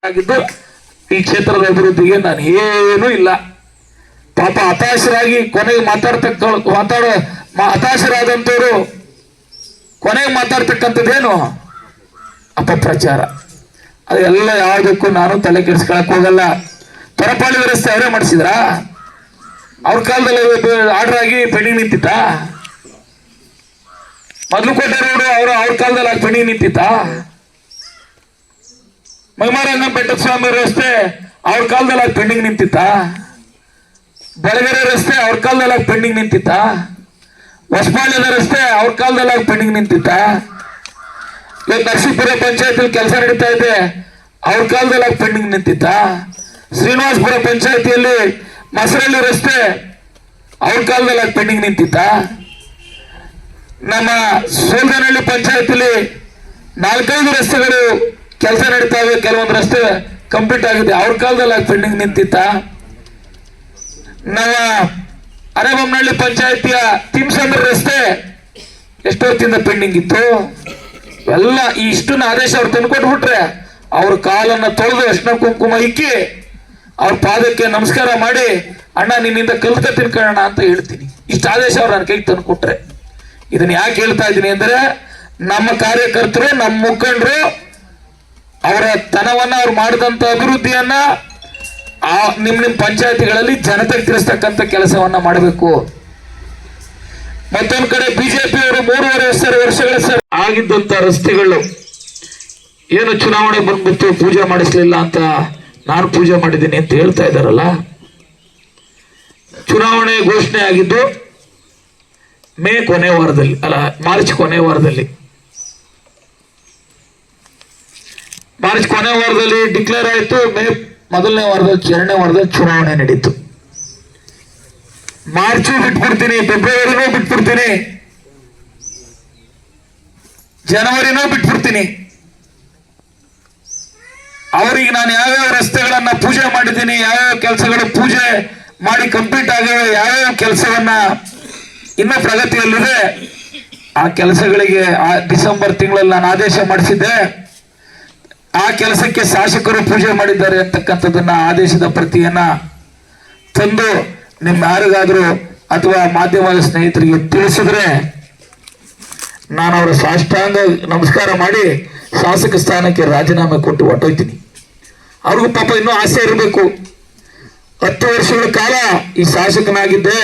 ಆಗಿದ್ದು ಈ ಕ್ಷೇತ್ರದ ಅಭಿವೃದ್ಧಿಗೆ ನಾನು ಏನೂ ಇಲ್ಲ. ಪಾಪ ಹತಾಶರಾಗಿ ಕೊನೆಗೆ ಹತಾಶರಾದಂಥವ್ರು ಕೊನೆಗೆ ಮಾತಾಡ್ತಕ್ಕಂಥದ್ದೇನು ಅಪಪ್ರಚಾರ. ಅದೆಲ್ಲ ಯಾವುದಕ್ಕೂ ನಾನು ತಲೆ ಕೆಡಿಸ್ಕೊಳಕ್ ಹೋಗಲ್ಲ. ತೊರಪಾಳಿ ರಸ್ತೆ ಅವರೇ ಮಾಡಿಸಿದ್ರ? ಅವ್ರ ಕಾಲದಲ್ಲಿ ಆರ್ಡರ್ ಆಗಿ ಪೆಂಡಿಂಗ್ ನಿಂತಿತ್ತ? ಮೊದಲುಕೋಟೆ ರೋಡು ಅವ್ರ ಕಾಲದಲ್ಲಿ ಆಗಿ ಪೆಂಡಿಂಗ್ ನಿಂತಿತ್ತ? ಮೈಮಾರಂಗ ಬೆಟ್ಟದ ಸ್ವಾಮಿ ರಸ್ತೆ ಅವ್ರ ಕಾಲದಲ್ಲಿ ಆಗಿ ಪೆಂಡಿಂಗ್ ನಿಂತಿತ್ತ? ಬೆಳಗೆರೆ ರಸ್ತೆ ಅವ್ರ ಕಾಲದಲ್ಲಿ ಆಗಿ ಪೆಂಡಿಂಗ್ ನಿಂತಿತ್ತ? ಹೊಸಪಾಳ್ಯದ ರಸ್ತೆ ಅವ್ರ ಕಾಲದಲ್ಲಿ ಆಗಿ ಪೆಂಡಿಂಗ್ ನಿಂತಿತ್ತ? ನರಸೀಪುರ ಪಂಚಾಯತಿಯಲ್ಲಿ ಕೆಲಸ ನಡೀತಾ ಇದೆ, ಅವ್ರ ಕಾಲದಲ್ಲಿ ಆಗಿ ಪೆಂಡಿಂಗ್ ನಿಂತಿತ್ತ? ಶ್ರೀನಿವಾಸಪುರ ಪಂಚಾಯತಿಯಲ್ಲಿ ಮಸರಳ್ಳಿ ರಸ್ತೆ ಅವ್ರ ಕಾಲದಲ್ಲಿ ಆಗಿ ಪೆಂಡಿಂಗ್ ನಿಂತಿತ್ತ? ನಮ್ಮ ಸೋಲ್ದನಹಳ್ಳಿ ಪಂಚಾಯತಿಲಿ 4-5 ರಸ್ತೆಗಳು ಕೆಲಸ ನಡೀತಾ ಇವೆ, ಕೆಲವೊಂದು ರಸ್ತೆ ಕಂಪ್ಲೀಟ್ ಆಗಿದೆ, ಅವ್ರ ಕಾಲದಲ್ಲಿ ಆಗಿ ಪೆಂಡಿಂಗ್ ನಿಂತಿತ್ತ? ನಮ್ಮ ಅರೆಬೊಮ್ಮನಹಳ್ಳಿ ಪಂಚಾಯತಿಯ ತಿಮ್ಸಂದ್ರ ರಸ್ತೆ ಎಷ್ಟೊತ್ತಿಂದ ಪೆಂಡಿಂಗ್ ಇತ್ತು? ಎಲ್ಲ ಇಷ್ಟನ್ನ ಆದೇಶ ಅವ್ರು ತಂದುಕೊಟ್ಬಿಟ್ರೆ ಅವ್ರ ಕಾಲನ್ನ ತೊಳೆದು ಅರ್ಶಿನ ಕುಂಕುಮ ಇಕ್ಕಿ ಅವ್ರ ಪಾದಕ್ಕೆ ನಮಸ್ಕಾರ ಮಾಡಿ ಅಣ್ಣ ನಿನ್ನಿಂದ ಕಲ್ಕ ತಿನ್ಕೊಳ್ಳೋಣ ಅಂತ ಹೇಳ್ತೀನಿ. ಇಷ್ಟು ಆದೇಶ ಅವ್ರು ನನ್ನ ಕೈಗೆ ತಂದುಕೊಟ್ರೆ. ಇದನ್ನ ಯಾಕೆ ಹೇಳ್ತಾ ಇದ್ದೀನಿ ಅಂದ್ರೆ, ನಮ್ಮ ಕಾರ್ಯಕರ್ತರು, ನಮ್ಮ ಮುಖಂಡರು ಅವರ ತನವನ್ನ ಅವ್ರು ಮಾಡಿದಂತ ಅಭಿವೃದ್ಧಿಯನ್ನ ನಿಮ್ಮ ಪಂಚಾಯತಿಗಳಲ್ಲಿ ಜನತೆಗೆ ತಿಳಿಸ್ತಕ್ಕಂಥ ಕೆಲಸವನ್ನ ಮಾಡಬೇಕು. ಮತ್ತೊಂದು ಕಡೆ ಬಿಜೆಪಿ ಅವರು 3.5 ವರ್ಷಗಳ ಆಗಿದ್ದಂತ ರಸ್ತೆಗಳು ಏನು ಚುನಾವಣೆ ಬಂದ್ಬಿಟ್ಟು ಪೂಜೆ ಮಾಡಿಸ್ಲಿಲ್ಲ ಅಂತ ನಾನು ಪೂಜೆ ಮಾಡಿದ್ದೀನಿ ಅಂತ ಹೇಳ್ತಾ ಇದ್ದಾರಲ್ಲ. ಚುನಾವಣೆ ಘೋಷಣೆ ಆಗಿದ್ದು ಮೇ ಕೊನೆ ವಾರದಲ್ಲಿ, ಅಲ್ಲ ಮಾರ್ಚ್ ಕೊನೆ ವಾರದಲ್ಲಿ. ಮಾರ್ಚ್ ಕೊನೆ ವಾರದಲ್ಲಿ ಡಿಕ್ಲೇರ್ ಆಯಿತು. ಮೇ ಮೊದಲನೇ ವಾರದಲ್ಲಿ, 2ನೇ ವಾರದಲ್ಲಿ ಚುನಾವಣೆ ನಡೀತು. ಮಾರ್ಚು ಬಿಟ್ಬಿಡ್ತೀನಿ, ಫೆಬ್ರವರಿನೂ ಬಿಟ್ಬಿಡ್ತೀನಿ, ಜನವರಿನೂ ಬಿಟ್ಬಿಡ್ತೀನಿ. ಅವರಿಗೆ ನಾನು ಯಾವ್ಯಾವ ರಸ್ತೆಗಳನ್ನ ಪೂಜೆ ಮಾಡಿದ್ದೀನಿ, ಯಾವ್ಯಾವ ಕೆಲಸಗಳು ಪೂಜೆ ಮಾಡಿ ಕಂಪ್ಲೀಟ್ ಆಗಿವೆ, ಯಾವ್ಯಾವ ಕೆಲಸವನ್ನ ಇನ್ನೂ ಪ್ರಗತಿಯಲ್ಲಿದೆ, ಆ ಕೆಲಸಗಳಿಗೆ ಡಿಸೆಂಬರ್ ತಿಂಗಳಲ್ಲಿ ನಾನು ಆದೇಶ ಮಾಡಿಸಿದ್ದೆ. ಆ ಕೆಲಸಕ್ಕೆ ಶಾಸಕರು ಪೂಜೆ ಮಾಡಿದ್ದಾರೆ ಅಂತಕ್ಕಂಥದ್ದನ್ನ ಆದೇಶದ ಪ್ರತಿಯನ್ನ ತಂದು ನಿಮ್ಮ ಯಾರಿಗಾದ್ರೂ ಅಥವಾ ಮಾಧ್ಯಮದ ಸ್ನೇಹಿತರಿಗೆ ತಿಳಿಸಿದ್ರೆ ನಾನು ಅವರ ಸಾಷ್ಟಾಂಗ ನಮಸ್ಕಾರ ಮಾಡಿ ಶಾಸಕ ಸ್ಥಾನಕ್ಕೆ ರಾಜೀನಾಮೆ ಕೊಟ್ಟು ಹೊಟ್ಟೋಯ್ತೀನಿ. ಅವ್ರಿಗೂ ಪಾಪ ಇನ್ನೂ ಆಸೆ ಇರಬೇಕು. 10 ವರ್ಷಗಳ ಕಾಲ ಈ ಶಾಸಕನಾಗಿದ್ದೆ.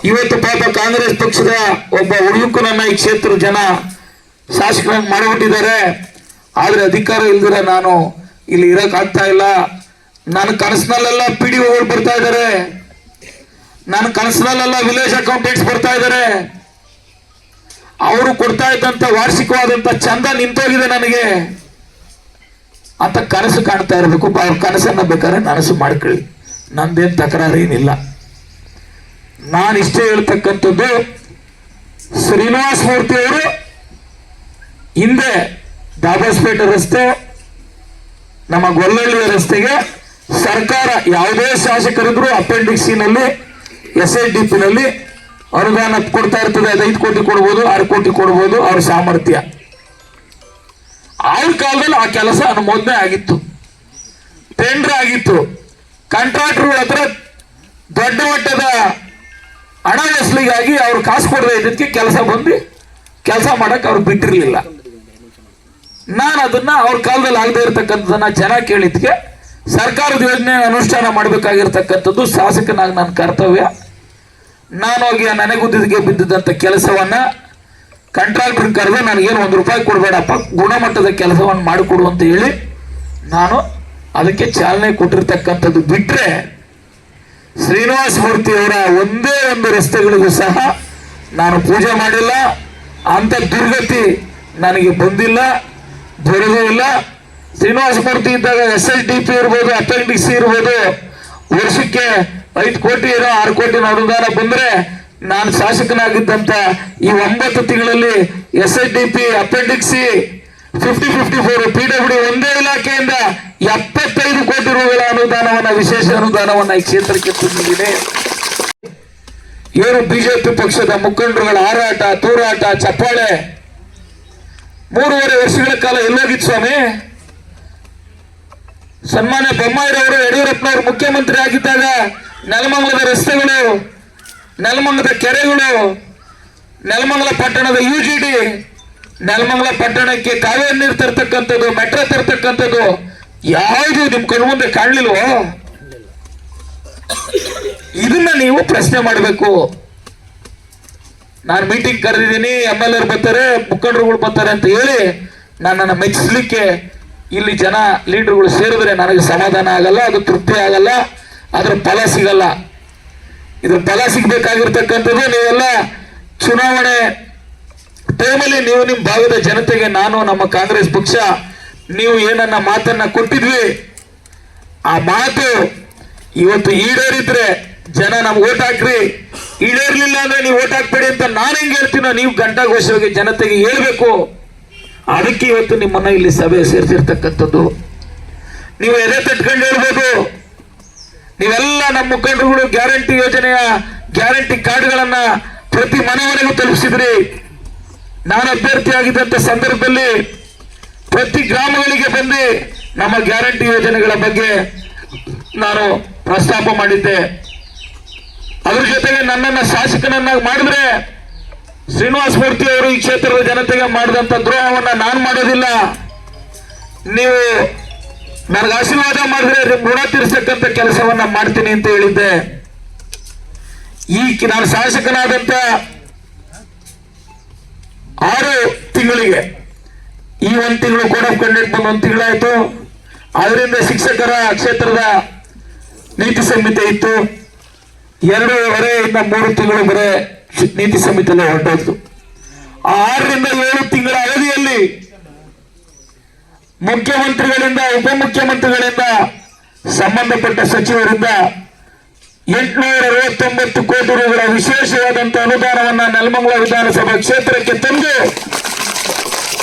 ಇವತ್ತು ಪಾಪ ಕಾಂಗ್ರೆಸ್ ಪಕ್ಷದ ಒಬ್ಬ ಹುಡುಗನನ್ನ ಈ ಕ್ಷೇತ್ರ ಜನ ಶಾಸಕನಾಗಿ ಮಾಡಿಬಿಟ್ಟಿದ್ದಾರೆ. ಆದ್ರೆ ಅಧಿಕಾರ ಇಲ್ದಿರ ನಾನು ಇಲ್ಲಿ ಇರಕ್ ಆಗ್ತಾ ಇಲ್ಲ. ನನ್ನ ಕನಸಿನಲ್ಲೆಲ್ಲ PDOಗಳು ಬರ್ತಾ ಇದ್ದಾರೆ, ನನ್ನ ಕನಸಿನಲ್ಲೆಲ್ಲ ವಿಲೇಜ್ ಅಕೌಂಟೆಂಟ್ಸ್ ಬರ್ತಾ ಇದ್ದಾರೆ. ಅವರು ಕೊಡ್ತಾ ಇದ್ದಂತ ವಾರ್ಷಿಕವಾದಂತ ಚಂದ ನಿಂತೋಗಿದೆ ನನಗೆ ಅಂತ ಕನಸು ಕಾಣ್ತಾ ಇರಬೇಕು. ಅವ್ರ ಕನಸನ್ನ ಬೇಕಾದ್ರೆ ನನಸು ಮಾಡ್ಕೊಳ್ಳಿ, ನಂದೇನ್ ತಕರಾರು ಏನಿಲ್ಲ. ನಾನು ಇಷ್ಟೇ ಹೇಳ್ತಕ್ಕಂಥದ್ದು, ಶ್ರೀನಿವಾಸ ಮೂರ್ತಿ ಅವರು ಹಿಂದೆ ದಾಬಾಸ್ಪೇಟೆ ರಸ್ತೆ, ನಮ್ಮ ಗೊಲ್ಲಹಳ್ಳಿಯ ರಸ್ತೆಗೆ ಸರ್ಕಾರ ಯಾವುದೇ ಶಾಸಕರಿದ್ರು ಅಪೆಂಡಿಕ್ಸ್ ನಲ್ಲಿ SIDP ನಲ್ಲಿ ಅನುದಾನ ಕೊಡ್ತಾ ಇರ್ತದೆ. 5 ಕೋಟಿ ಕೊಡ್ಬೋದು, 6 ಕೋಟಿ ಕೊಡ್ಬೋದು, ಅವ್ರ ಸಾಮರ್ಥ್ಯ. ಅವ್ರ ಕಾಲದಲ್ಲಿ ಆ ಕೆಲಸ ಅನುಮೋದನೆ ಆಗಿತ್ತು, ಟೆಂಡರ್ ಆಗಿತ್ತು. ಕಾಂಟ್ರಾಕ್ಟರ್ಗಳ ಹತ್ರ ದೊಡ್ಡ ಮಟ್ಟದ ಹಣ ವಸೂಲಿಗಾಗಿ ಅವ್ರು ಕಾಸು ಕೊಡದೆ ಇದಕ್ಕೆ ಕೆಲಸ ಬಂದು ಕೆಲಸ ಮಾಡಕ್ ಅವ್ರು ಬಿಟ್ಟಿರ್ಲಿಲ್ಲ. ನಾನು ಅದನ್ನ ಅವ್ರ ಕಾಲದಲ್ಲಿ ಆಗದೆ ಇರತಕ್ಕಂಥದನ್ನ ಜನ ಕೇಳಿದ್ಕೆ ಸರ್ಕಾರದ ಯೋಜನೆ ಅನುಷ್ಠಾನ ಮಾಡಬೇಕಾಗಿರ್ತಕ್ಕಂಥದ್ದು ಶಾಸಕನಾಗಿ ನನ್ನ ಕರ್ತವ್ಯ. ನಾನು ಹೋಗಿ ನನಗುದ್ದಿಗೆ ಬಿದ್ದಿದ್ದಂಥ ಕೆಲಸವನ್ನ ಕಾಂಟ್ರಾಕ್ಟರ್ ಕರೆದು ನನಗೇನು 1 ರೂಪಾಯಿ ಕೊಡಬೇಡಪ್ಪ, ಗುಣಮಟ್ಟದ ಕೆಲಸವನ್ನು ಮಾಡಿಕೊಡು ಅಂತ ಹೇಳಿ ನಾನು ಅದಕ್ಕೆ ಚಾಲನೆ ಕೊಟ್ಟಿರ್ತಕ್ಕಂಥದ್ದು. ಬಿಟ್ರೆ ಶ್ರೀನಿವಾಸ ಮೂರ್ತಿ ಅವರ ಒಂದೇ ಒಂದು ರಸ್ತೆಗಳಿಗೂ ಸಹ ನಾನು ಪೂಜೆ ಮಾಡಿಲ್ಲ. ಅಂತ ದುರ್ಗತಿ ನನಗೆ ಬಂದಿಲ್ಲ, ಬರೋದೂ ಇಲ್ಲ. ಶ್ರೀನಿವಾಸ ಮೂರ್ತಿ ಇದ್ದಾಗ SIDP ಇರ್ಬೋದು, ಅಪೆಂಡಿಕ್ಸ್ ಇರ್ಬೋದು, ವರ್ಷಕ್ಕೆ 5 ಕೋಟಿ 6 ಕೋಟಿ ಅನುದಾನ ಬಂದ್ರೆ ನಾನು ಶಾಸಕನಾಗಿದ್ದಂತ ಈ 9 ತಿಂಗಳಲ್ಲಿ SIDP, ಅಪೆಂಡಿಕ್ಸ್, 50-54 PWD ಒಂದೇ ಇಲಾಖೆಯಿಂದ 75 ಕೋಟಿ ರೂಗಳ ಅನುದಾನವನ್ನ, ವಿಶೇಷ ಅನುದಾನವನ್ನ ಈ ಕ್ಷೇತ್ರಕ್ಕೆ ತಂದಿದ್ದೀನಿ. ಇವರು ಬಿಜೆಪಿ ಪಕ್ಷದ ಮುಖಂಡರುಗಳ ಹಾರಾಟ, ತೂರಾಟ, ಚಪ್ಪಾಳೆ 3.5 ವರ್ಷಗಳ ಕಾಲ ಎಲ್ಲೋಗಿತ್ತು ಸ್ವಾಮಿ? ಸನ್ಮಾನ್ಯ ಬೊಮ್ಮಾಯಿರವರು ಯಡಿಯೂರಪ್ಪನವರು ಮುಖ್ಯಮಂತ್ರಿ ಆಗಿದ್ದಾಗ ನೆಲಮಂಗಲದ ರಸ್ತೆಗಳು, ನೆಲಮಂಗಲದ ಕೆರೆಗಳು, ನೆಲಮಂಗಲ ಪಟ್ಟಣದ UGD, ನೆಲಮಂಗಲ ಪಟ್ಟಣಕ್ಕೆ ಕಾವೇರಿ ನೀರು ತರ್ತಕ್ಕಂಥದ್ದು, ಮೆಟ್ರೋ ತರ್ತಕ್ಕಂಥದ್ದು ಯಾವುದು ನಿಮ್ ಕಣ್ಣು ಮುಂದೆ ಕಾಣಲಿಲ್ವೋ? ಇದನ್ನ ನೀವು ಪ್ರಶ್ನೆ ಮಾಡಬೇಕು. ನಾನು ಮೀಟಿಂಗ್ ಕರೆದಿದ್ದೀನಿ, MLA ಬರ್ತಾರೆ, ಮುಖಂಡರುಗಳು ಬರ್ತಾರೆ ಅಂತ ಹೇಳಿ ನನ್ನನ್ನು ಮೆಚ್ಚಿಸ್ಲಿಕ್ಕೆ ಇಲ್ಲಿ ಜನ ಲೀಡರ್ಗಳು ಸೇರಿದ್ರೆ ನನಗೆ ಸಮಾಧಾನ ಆಗಲ್ಲ, ಅದು ತೃಪ್ತಿ ಆಗಲ್ಲ, ಅದ್ರ ಫಲ ಸಿಗಲ್ಲ. ಇದ್ರ ಫಲ ಸಿಗ್ಬೇಕಾಗಿರ್ತಕ್ಕಂಥದ್ದು ನೀವೆಲ್ಲ ಚುನಾವಣೆ ಟೈಮಲ್ಲಿ ನೀವು ನಿಮ್ಮ ಭಾಗದ ಜನತೆಗೆ, ನಾನು ನಮ್ಮ ಕಾಂಗ್ರೆಸ್ ಪಕ್ಷ ನೀವು ಏನನ್ನ ಮಾತನ್ನ ಕೊಟ್ಟಿದ್ವಿ, ಆ ಮಾತು ಇವತ್ತು ಈಡೇರಿದ್ರೆ ಜನ ನಮ್ಗೆ ಓಟ್ ಹಾಕ್ರಿ, ಈಡೇರ್ಲಿಲ್ಲ ಅಂದ್ರೆ ನೀವು ಓಟ್ ಹಾಕ್ಬೇಡಿ ಅಂತ ನಾನು ಹೆಂಗೆ ಹೇಳ್ತೀನೋ ನೀವು ಘಂಟಾಘೋಷವಾಗಿ ಜನತೆಗೆ ಹೇಳ್ಬೇಕು. ಅದಕ್ಕೆ ಇವತ್ತು ನಿಮ್ಮನ್ನ ಇಲ್ಲಿ ಸಭೆ ಸೇರಿಸಿರ್ತಕ್ಕಂಥದ್ದು. ನೀವು ಎದೆ ತಟ್ಕೊಂಡು ಹೇಳ್ಬೋದು, ನೀವೆಲ್ಲ ನಮ್ಮ ಮುಖಂಡರುಗಳು ಗ್ಯಾರಂಟಿ ಯೋಜನೆಯ ಗ್ಯಾರಂಟಿ ಕಾರ್ಡ್ಗಳನ್ನ ಪ್ರತಿ ಮನೆಗೂ ತಲುಪಿಸಿದ್ರಿ. ನಾನು ಅಭ್ಯರ್ಥಿ ಆಗಿದ್ದಂತ ಸಂದರ್ಭದಲ್ಲಿ ಪ್ರತಿ ಗ್ರಾಮಗಳಿಗೆ ಬಂದು ನಮ್ಮ ಗ್ಯಾರಂಟಿ ಯೋಜನೆಗಳ ಬಗ್ಗೆ ನಾನು ಪ್ರಸ್ತಾಪ ಮಾಡಿದ್ದೆ. ಅದ್ರ ಜೊತೆಗೆ ನನ್ನನ್ನ ಶಾಸಕನನ್ನಾಗಿ ಮಾಡಿದ್ರೆ ಶ್ರೀನಿವಾಸ ಮೂರ್ತಿ ಅವರು ಈ ಕ್ಷೇತ್ರದ ಜನತೆಗೆ ಮಾಡಿದಂತ ದ್ರೋಹವನ್ನ ನಾನು ಮಾಡೋದಿಲ್ಲ, ನೀವು ನನಗೆ ಆಶೀರ್ವಾದ ಮಾಡಿದ್ರೆ ಋಣ ತೀರಿಸತಕ್ಕಂಥ ಕೆಲಸವನ್ನ ಮಾಡ್ತೀನಿ ಅಂತ ಹೇಳಿದ್ದೆ. ಈ ನಾನು ಶಾಸಕನಾದಂತ 6 ತಿಂಗಳಿಗೆ ಈ 1 ತಿಂಗಳು ಕೋಡ್ ಆಫ್ ಕಂಡಕ್ಟ್ ಬಂದು 1 ತಿಂಗಳಾಯ್ತು. ಅದರಿಂದ ಶಿಕ್ಷಕರ ಕ್ಷೇತ್ರದ ನೀತಿ ಸಂಹಿತೆ ಇತ್ತು, 2.5 ಇಂದ 3 ತಿಂಗಳು ಬರೇ ನೀತಿ ಸಂಹಿತೆಲ್ಲ ಹೊರಟೋದು. ಆ 6 ರಿಂದ 7 ತಿಂಗಳ ಅವಧಿಯಲ್ಲಿ ಮುಖ್ಯಮಂತ್ರಿಗಳಿಂದ, ಉಪಮುಖ್ಯಮಂತ್ರಿಗಳಿಂದ, ಸಂಬಂಧಪಟ್ಟ ಸಚಿವರಿಂದ 869 ಕೋಟಿ ರೂಗಳ ವಿಶೇಷವಾದಂತಹ ಅನುದಾನವನ್ನ ನೆಲಮಂಗಲ ವಿಧಾನಸಭಾ ಕ್ಷೇತ್ರಕ್ಕೆ ತಂದು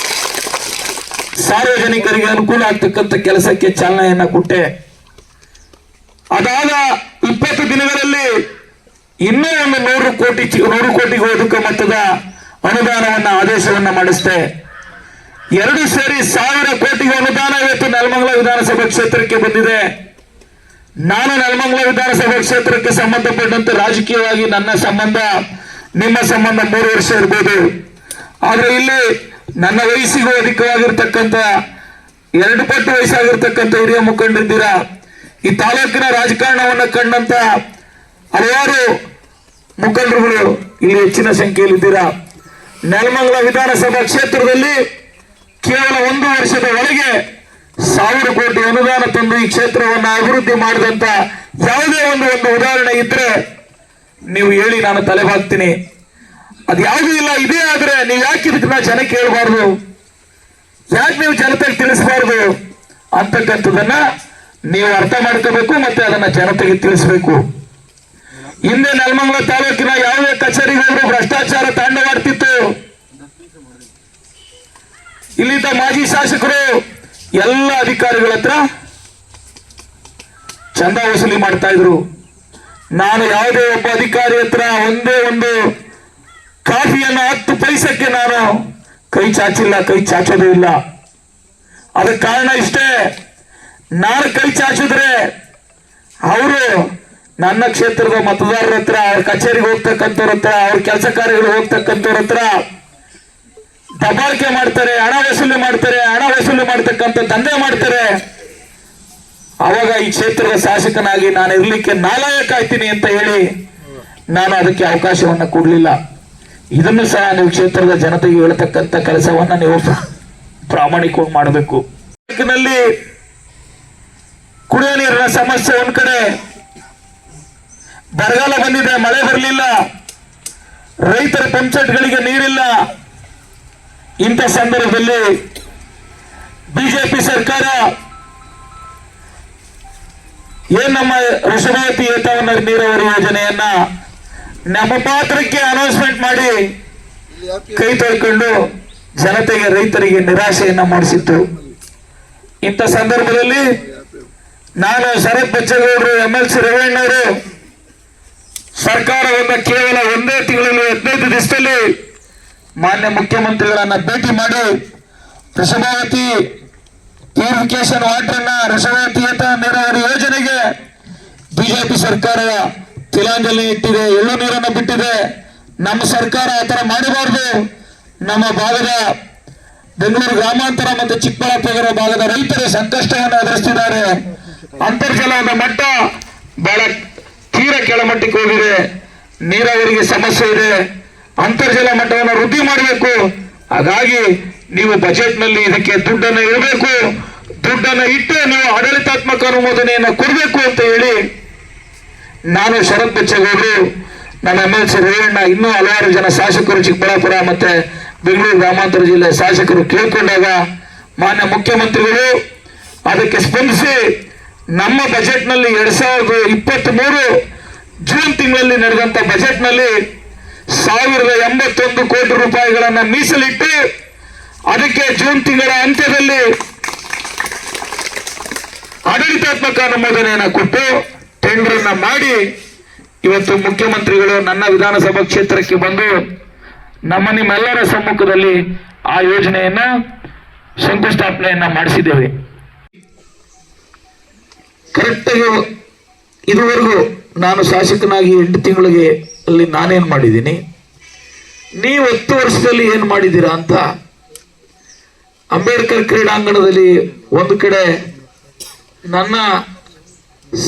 ಸಾರ್ವಜನಿಕರಿಗೆ ಅನುಕೂಲ ಆಗ್ತಕ್ಕಂಥ ಕೆಲಸಕ್ಕೆ ಚಾಲನೆಯನ್ನ ಕೊಟ್ಟೆ. ಅದಾದ 20 ದಿನಗಳಲ್ಲಿ ಇನ್ನೂ ಒಂದು 100 ಕೋಟಿಗೂ ಅಧಿಕ ಮೊತ್ತದ ಅನುದಾನವನ್ನ ಆದೇಶವನ್ನ ಮಾಡಿಸ್ತೆ. 2 ಸೇರಿ 1000 ಕೋಟಿಗೆ ಅನುದಾನ ಇವತ್ತು ನೆಲಮಂಗಲ ವಿಧಾನಸಭಾ ಕ್ಷೇತ್ರಕ್ಕೆ ಬಂದಿದೆ. ನಾನು ನೆಲಮಂಗಲ ವಿಧಾನಸಭಾ ಕ್ಷೇತ್ರಕ್ಕೆ ಸಂಬಂಧಪಟ್ಟಂತೆ ರಾಜಕೀಯವಾಗಿ ನನ್ನ ಸಂಬಂಧ, ನಿಮ್ಮ ಸಂಬಂಧ 3 ವರ್ಷ ಇರ್ಬೋದು. ಆದ್ರೆ ಇಲ್ಲಿ ನನ್ನ ವಯಸ್ಸಿಗೂ ಅಧಿಕವಾಗಿರ್ತಕ್ಕಂಥ 2 ಪಟ್ಟು ವಯಸ್ಸಾಗಿರ್ತಕ್ಕಂಥ ಹಿರಿಯ ಮುಖಂಡರಿದ್ದೀರಾ. ಈ ತಾಲೂಕಿನ ರಾಜಕಾರಣವನ್ನು ಕಂಡಂತ ಹಲವಾರು ಮುಖಂಡರುಗಳು ಇಲ್ಲಿ ಹೆಚ್ಚಿನ ಸಂಖ್ಯೆಯಲ್ಲಿ ಇದ್ದೀರಾ. ನೆಲಮಂಗಲ ವಿಧಾನಸಭಾ ಕ್ಷೇತ್ರದಲ್ಲಿ ಕೇವಲ 1 ವರ್ಷದ ಒಳಗೆ 1000 ಕೋಟಿ ಅನುದಾನ ತಂದು ಈ ಕ್ಷೇತ್ರವನ್ನು ಅಭಿವೃದ್ಧಿ ಮಾಡಿದಂತ ಯಾವುದೇ ಒಂದು ಉದಾಹರಣೆ ಇದ್ರೆ ನೀವು ಹೇಳಿ, ನಾನು ತಲೆಬಾಗ್ತೀನಿ. ಅದು ಯಾವುದೂ ಇಲ್ಲ. ಇದೇ ಆದ್ರೆ ನೀವು ಯಾಕೆ ಇದನ್ನ ಜನಕ್ಕೆ ಹೇಳ್ಬಾರ್ದು, ಯಾಕೆ ನೀವು ಜನತೆಗೆ ತಿಳಿಸಬಾರ್ದು ಅಂತಕ್ಕಂಥದನ್ನ ನೀವು ಅರ್ಥ ಮಾಡ್ಕೋಬೇಕು, ಮತ್ತೆ ಅದನ್ನ ಜನತೆಗೆ ತಿಳಿಸಬೇಕು. ಹಿಂದೆ ನೆಲಮಂಗಲ ತಾಲೂಕಿನ ಯಾವುದೇ ಕಚೇರಿಗೆ ಹೋದ್ರು ಭ್ರಷ್ಟಾಚಾರ ತಾಂಡವಾಡ್ತಿತ್ತು. ಇಲ್ಲಿದ್ದ ಮಾಜಿ ಶಾಸಕರು ಎಲ್ಲ ಅಧಿಕಾರಿಗಳ ಹತ್ರ ಚಂದ ವಸೂಲಿ ಮಾಡ್ತಾ ಇದ್ರು. ನಾನು ಯಾವುದೇ ಒಬ್ಬ ಅಧಿಕಾರಿ ಹತ್ರ ಒಂದೇ ಒಂದು ಕಾಫಿಯನ್ನು 10 ಪೈಸಕ್ಕೆ ನಾನು ಕೈ ಚಾಚಿಲ್ಲ, ಕೈ ಚಾಚೋದೇ ಇಲ್ಲ. ಅದಕ್ಕೆ ಕಾರಣ ಇಷ್ಟೇ, ನಾನು ಕೈ ಚಾಚಿದ್ರೆ ಅವರು ನನ್ನ ಕ್ಷೇತ್ರದ ಮತದಾರರ ಹತ್ರ, ಅವ್ರ ಕಚೇರಿಗೆ ಹೋಗ್ತಕ್ಕಂಥವ್ರ ಹತ್ರ, ಅವ್ರ ಕೆಲಸ ಕಾರ್ಯಗಳು ಹೋಗ್ತಕ್ಕಂಥವ್ರ ಹತ್ರ ದಬ್ಬಾಳಿಕೆ ಮಾಡ್ತಾರೆ, ಹಣ ವಸೂಲಿ ಮಾಡ್ತಕ್ಕಂಥ ದಂಧೆ ಮಾಡ್ತಾರೆ. ಅವಾಗ ಈ ಕ್ಷೇತ್ರದ ಶಾಸಕನಾಗಿ ನಾನು ಇರ್ಲಿಕ್ಕೆ ನಾಲಾಯಕ ಆಯ್ತೀನಿ ಅಂತ ಹೇಳಿ ನಾನು ಅದಕ್ಕೆ ಅವಕಾಶವನ್ನ ಕೊಡ್ಲಿಲ್ಲ. ಇದನ್ನು ಸಹ ನೀವು ಕ್ಷೇತ್ರದ ಜನತೆಗೆ ಹೇಳ್ತಕ್ಕಂಥ ಕೆಲಸವನ್ನ ನೀವು ಪ್ರಾಮಾಣಿಕವಾಗಿ ಮಾಡಬೇಕು. ನಲ್ಲಿ ಕುಡಿಯೋ ನೀರಿನ ಸಮಸ್ಯೆ ಒಂದ್ ಕಡೆ, ಬರಗಾಲ ಬಂದಿದೆ, ಮಳೆ ಬರಲಿಲ್ಲ, ರೈತರ ಪಂಚಾಯತ್ಗಳಿಗೆ ನೀರಿಲ್ಲ. ಇಂಥ ಸಂದರ್ಭದಲ್ಲಿ ಬಿಜೆಪಿ ಸರ್ಕಾರ ನಮ್ಮ ವೃಷಭಾವತಿ ಏತಾವನ ನೀರಾವರಿ ಯೋಜನೆಯನ್ನ ನಮ್ಮ ಪಾತ್ರಕ್ಕೆ ಅನೌನ್ಸ್ಮೆಂಟ್ ಮಾಡಿ ಕೈ ತೊಳ್ಕೊಂಡು ಜನತೆಗೆ, ರೈತರಿಗೆ ನಿರಾಶೆಯನ್ನ ಮಾಡಿಸಿತ್ತು. ಇಂಥ ಸಂದರ್ಭದಲ್ಲಿ ನಾನು ಶರತ್ ಬಚ್ಚೇಗೌಡರು, MLC ರೇವಣ್ಣವರು ಸರ್ಕಾರವನ್ನ ಕೇವಲ 1 ತಿಂಗಳಲ್ಲಿ 15 ದಿವಸದಲ್ಲಿ ಮಾನ್ಯ ಮುಖ್ಯಮಂತ್ರಿಗಳನ್ನ ಭೇಟಿ ಮಾಡಿ ವೃಷಭಾವತಿ ಪ್ಯೂರಿಫಿಕೇಶನ್ ವಾಟರ್ನ ರಸವರ್ತಿಯತ ನೀರಾವರಿ ಯೋಜನೆಗೆ ಬಿಜೆಪಿ ಸರ್ಕಾರ ತಿಲಾಂಜಲಿ ಇಟ್ಟಿದೆ, ಎಳ್ಳು ನೀರನ್ನು ಬಿಟ್ಟಿದೆ. ನಮ್ಮ ಸರ್ಕಾರ ಆ ಥರ ಮಾಡಬಾರ್ದು. ನಮ್ಮ ಭಾಗದ ಬೆಂಗಳೂರು ಗ್ರಾಮಾಂತರ ಮತ್ತು ಚಿಕ್ಕಬಳ್ಳಾಪುರ ಭಾಗದ ರೈತರು ಸಂಕಷ್ಟವನ್ನು ಎದುರಿಸ್ತಿದ್ದಾರೆ. ಅಂತರ್ಜಲದ ಮಟ್ಟ ಬಹಳ ತೀರ ಕೆಳಮಟ್ಟಕ್ಕೆ ಹೋಗಿದೆ. ನೀರಾವರಿಗೆ ಸಮಸ್ಯೆ ಇದೆ. ಅಂತರ್ಜಲ ಮಟ್ಟವನ್ನು ವೃದ್ಧಿ ಮಾಡಬೇಕು. ಹಾಗಾಗಿ ನೀವು ಬಜೆಟ್ನಲ್ಲಿ ಇದಕ್ಕೆ ದುಡ್ಡನ್ನು ಇಡಬೇಕು. ದುಡ್ಡನ್ನು ಇಟ್ಟು ನೀವು ಆಡಳಿತಾತ್ಮಕ ಅನುಮೋದನೆಯನ್ನು ಕೊಡಬೇಕು ಅಂತ ಹೇಳಿ ನಾನು ಶರತ್ ಬಚ್ಚೇಗೌಡರು, ನಮ್ಮ MLC ರೇವಣ್ಣ, ಇನ್ನೂ ಹಲವಾರು ಜನ ಶಾಸಕರು, ಚಿಕ್ಕಬಳ್ಳಾಪುರ ಮತ್ತೆ ಬೆಂಗಳೂರು ಗ್ರಾಮಾಂತರ ಜಿಲ್ಲೆ ಶಾಸಕರು ಕೇಳಿಕೊಂಡಾಗ ಮಾನ್ಯ ಮುಖ್ಯಮಂತ್ರಿಗಳು ಅದಕ್ಕೆ ಸ್ಪಂದಿಸಿ ನಮ್ಮ ಬಜೆಟ್ನಲ್ಲಿ 2023 ಜೂನ್ ತಿಂಗಳಲ್ಲಿ ನಡೆದಂತ ಬಜೆಟ್ನಲ್ಲಿ 1081 ಕೋಟಿ ರೂಪಾಯಿಗಳನ್ನು ಮೀಸಲಿಟ್ಟು ಅದಕ್ಕೆ ಜೂನ್ ತಿಂಗಳ ಅಂತ್ಯದಲ್ಲಿ ಆಡಳಿತಾತ್ಮಕ ಅನುಮೋದನೆಯನ್ನು ಕೊಟ್ಟು ಟೆಂಡರ್ ಅನ್ನ ಮಾಡಿ ಇವತ್ತು ಮುಖ್ಯಮಂತ್ರಿಗಳು ನನ್ನ ವಿಧಾನಸಭಾ ಕ್ಷೇತ್ರಕ್ಕೆ ಬಂದು ನಿಮ್ಮೆಲ್ಲರ ಸಮ್ಮುಖದಲ್ಲಿ ಆ ಯೋಜನೆಯನ್ನ ಶಂಕುಸ್ಥಾಪನೆಯನ್ನ ಮಾಡಿಸಿದ್ದೇವೆ. ಕರೆಕ್ಟಾಗಿ ಇದುವರೆಗೂ ನಾನು ಶಾಸಕನಾಗಿ 8 ತಿಂಗಳಿಗೆ ಅಲ್ಲಿ ನಾನೇನು ಮಾಡಿದ್ದೀನಿ, ನೀವು 10 ವರ್ಷದಲ್ಲಿ ಏನು ಮಾಡಿದ್ದೀರಾ ಅಂತ ಅಂಬೇಡ್ಕರ್ ಕ್ರೀಡಾಂಗಣದಲ್ಲಿ ಒಂದು ಕಡೆ ನನ್ನ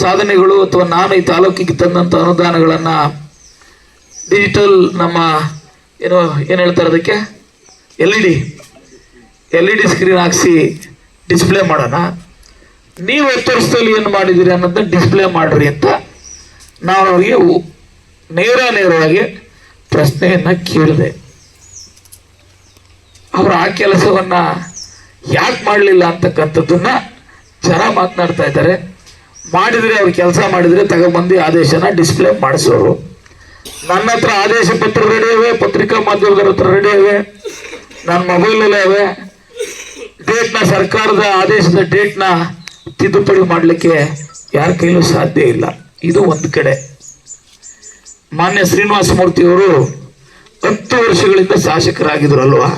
ಸಾಧನೆಗಳು ಅಥವಾ ನಾನು ಈ ತಾಲೂಕಿಗೆ ತಂದಂಥ ಅನುದಾನಗಳನ್ನು ಡಿಜಿಟಲ್ ನಮ್ಮ ಏನು ಹೇಳ್ತಾರೆ ಅದಕ್ಕೆ ಎಲ್ ಇ ಡಿ ಸ್ಕ್ರೀನ್ ಹಾಕ್ಸಿ ಡಿಸ್ಪ್ಲೇ ಮಾಡೋಣ, ನೀವು 10 ವರ್ಷದಲ್ಲಿ ಏನು ಮಾಡಿದ್ದೀರಿ ಅನ್ನೋದನ್ನ ಡಿಸ್ಪ್ಲೇ ಮಾಡ್ರಿ ಅಂತ ನಾನು ಅವರಿಗೆ ನೇರವಾಗಿ ಪ್ರಶ್ನೆಯನ್ನು ಕೇಳಿದೆ. ಅವರು ಆ ಕೆಲಸವನ್ನು ಯಾಕೆ ಮಾಡಲಿಲ್ಲ ಅಂತಕ್ಕಂಥದ್ದನ್ನ ಜನ ಮಾತನಾಡ್ತಾ ಇದ್ದಾರೆ. ಮಾಡಿದರೆ ಅವ್ರು ಕೆಲಸ ಮಾಡಿದರೆ ತಗೊಂಡ್ಬಂದು ಆದೇಶನ ಡಿಸ್ಪ್ಲೇ ಮಾಡಿಸೋರು. ನನ್ನ ಹತ್ರ ಆದೇಶ ಪತ್ರ ರೆಡಿ ಇವೆ, ಪತ್ರಿಕಾ ಮಾಧ್ಯಮದವ್ರ ಹತ್ರ ರೆಡಿ ಇವೆ, ನನ್ನ ಮೊಬೈಲಲ್ಲೇ ಇವೆ. ಡೇಟ್ನ ಸರ್ಕಾರದ ಆದೇಶದ ಡೇಟ್ನ ತಿದ್ದುಪಡಿ ಮಾಡಲಿಕ್ಕೆ ಯಾರ ಕೈಲೂ ಸಾಧ್ಯ ಇಲ್ಲ. ಇದು ಒಂದು ಕಡೆ. ಮಾನ್ಯ ಶ್ರೀನಿವಾಸ ಮೂರ್ತಿಯವರು 10 ವರ್ಷಗಳಿಂದ ಶಾಸಕರಾಗಿದ್ರು ಅಲ್ವಾ.